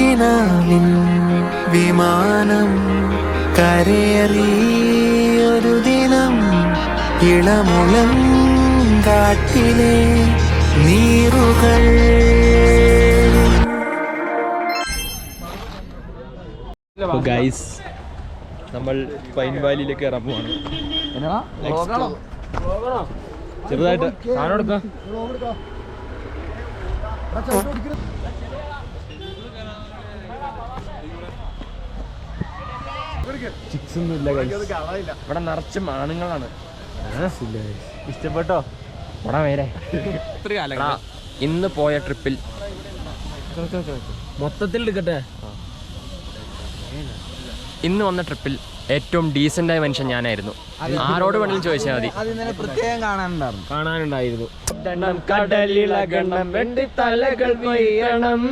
കിനാവിൻ വിമാനം കരയേറിയൊരു ദിനം ഇളമുളം കാട്ടിലെ നീറുകൾ. ഗൈസ്, നമ്മൾ പൈൻ വാലിയിലേക്ക് കയറാൻ പോവാണ്. ചെറുതായിട്ട് സാധനം എടുക്കാം. ചിക്സ് ഒന്നും ഇല്ല ഗൈസ്, ഇവിടെ നിറച്ച് ആണുങ്ങളാണ്. ഇഷ്ടപ്പെട്ടോ? ഇന്ന് പോയ ട്രിപ്പിൽ മൊത്തത്തിൽ എടുക്കട്ടെ. ഇന്ന് വന്ന ട്രിപ്പിൽ ഏറ്റവും ഡീസൻ്റായ മനുഷ്യൻ ഞാനായിരുന്നു. ആരോട് വേണമെങ്കിലും ചോദിച്ചാൽ മതി. പ്രത്യേകം കാണാനുണ്ടായിരുന്നു. കടലിളകണം, വെണ്ടി തലകൾ കൊയ്യണം,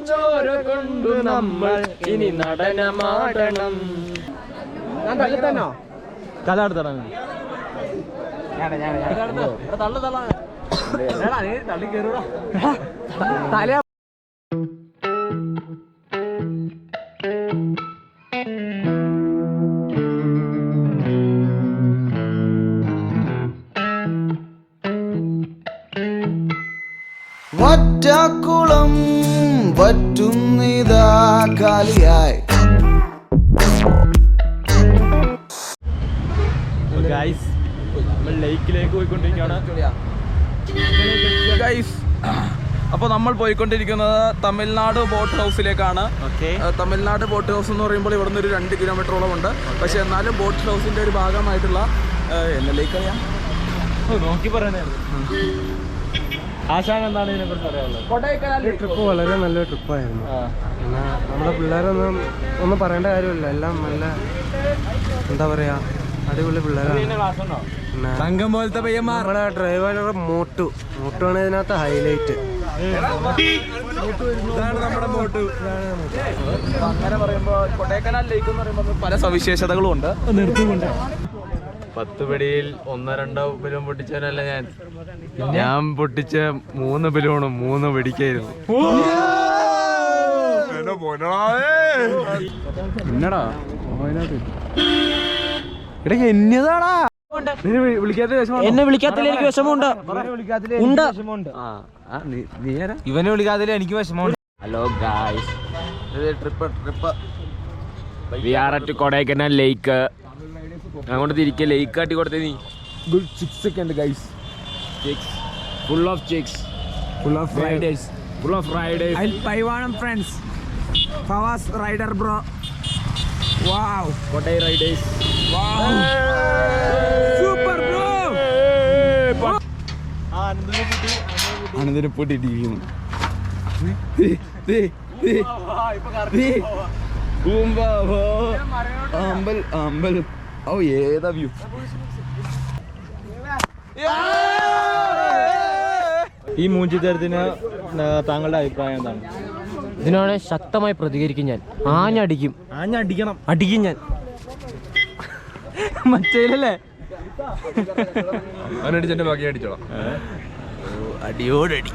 ചോര കൊണ്ടു നമ്മൾ ഇനി നടനമാടണം. കഥ എടുത്തടാ. തല ഒറ്റക്കുളം പറ്റുന്നിതാ കാലിയായി. ഗൈസ്, നമ്മൾ ലേക്കിലേക്ക് പോയിക്കൊണ്ടിരിക്കുകയാണ്. ഗൈസ്, അപ്പോൾ നമ്മൾ പോയിക്കൊണ്ടിരിക്കുന്നത് തമിഴ്നാട് ബോട്ട് ഹൗസിലേക്കാണ്. തമിഴ്നാട് ബോട്ട് ഹൗസ് എന്ന് പറയുമ്പോൾ ഇവിടെ നിന്ന് ഒരു 2 കിലോമീറ്ററോളം ഉണ്ട്. പക്ഷെ എന്നാലും ബോട്ട് ഹൗസിൻ്റെ ഒരു ഭാഗമായിട്ടുള്ള ലേക്ക് അറിയാം. നോക്കി പറയുന്നത്. ആശാൻ എന്താണ് ഇതിനെക്കുറിച്ച് പറയാനുള്ളത്? ട്രിപ്പ് വളരെ നല്ലൊരു ട്രിപ്പായിരുന്നു. പിന്നെ നമ്മുടെ പിള്ളേരൊന്നും പറയേണ്ട കാര്യമില്ല, എല്ലാം നല്ല എന്താ പറയാ, അടിപൊളി പിള്ളേരാണ്. സംഘം പോലത്തെ പയ്യന്മാർ. നമ്മുടെ ഡ്രൈവറുടെ മോട്ടുവാണ് ഇതിനകത്ത് ഹൈലൈറ്റ്. അങ്ങനെ പറയുമ്പോൾ കൊടൈക്കനാൽ ലേക്ക് എന്ന് പറയുമ്പോൾ പല സവിശേഷതകളും ഉണ്ട്. 10 പിടിയിൽ 1-2 ബലൂൺ പൊട്ടിച്ചവനല്ല ഞാൻ പൊട്ടിച്ച 3 ബലൂണും 3 വെടിക്കായിരുന്നു. എന്നടാ എന്നതാടാ എന്നെ വിളിക്കാത്തില്ല, എനിക്ക് വിഷമമുണ്ട്. ഇവനെ വിളിക്കാതില്ല, എനിക്ക് വിഷമമുണ്ട്. Hello guys, we are at Kodaikanal lake. അങ്ങോട്ട് തിരിക്കുക, ലേക്ക് കാട്ടി കൊടുത്തേ നീ. ഗുഡ് ചിക്സ് ഒക്കെ ഉണ്ട് guys. Full of chicks, full of riders, full of riders. പൈവാണം friends, Fawas rider bro. Wow, Kottai riders. Super bro. ആനന്ദിനെ പൊട്ടിട്ടിരിക്കുന്നു. അമ്പൽ ഓ, ഏതാ വ്യൂ. ഈ മൂഞ്ചിത്തരത്തിന് താങ്കളുടെ അഭിപ്രായം എന്താണ്? ഇതിനാണ് ശക്തമായി പ്രതികരിക്കും ഞാൻ. ആഞ്ഞടിക്കും, അടിക്കും ഞാൻ. മറ്റേലല്ലേ അവനടിച്ചെന്റെ ബാക്കി അടിച്ചോളാം. അടിയോടടി.